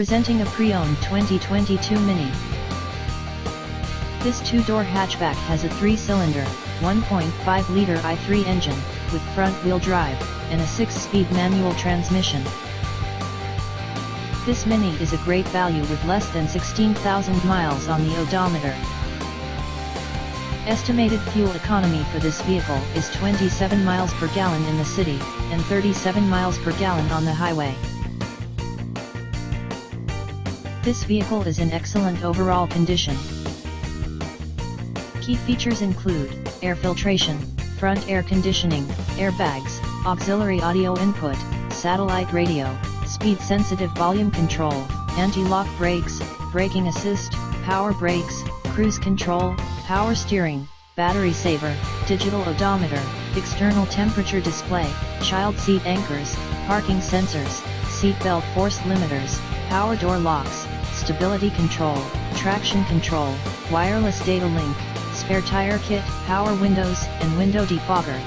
Presenting a pre-owned 2022 Mini. This two-door hatchback has a 3-cylinder, 1.5-liter i3 engine, with front-wheel drive, and a 6-speed manual transmission. This Mini is a great value with less than 16,000 miles on the odometer. Estimated fuel economy for this vehicle is 27 miles per gallon in the city, and 37 miles per gallon on the highway. This vehicle is in excellent overall condition. Key features include air filtration, front air conditioning, airbags, auxiliary audio input, satellite radio, speed-sensitive volume control, anti-lock brakes, braking assist, power brakes, cruise control, power steering, battery saver, digital odometer, external temperature display, child seat anchors, parking sensors, seat belt force limiters, power door locks, stability control, traction control, wireless data link, spare tire kit, power windows and window defogger.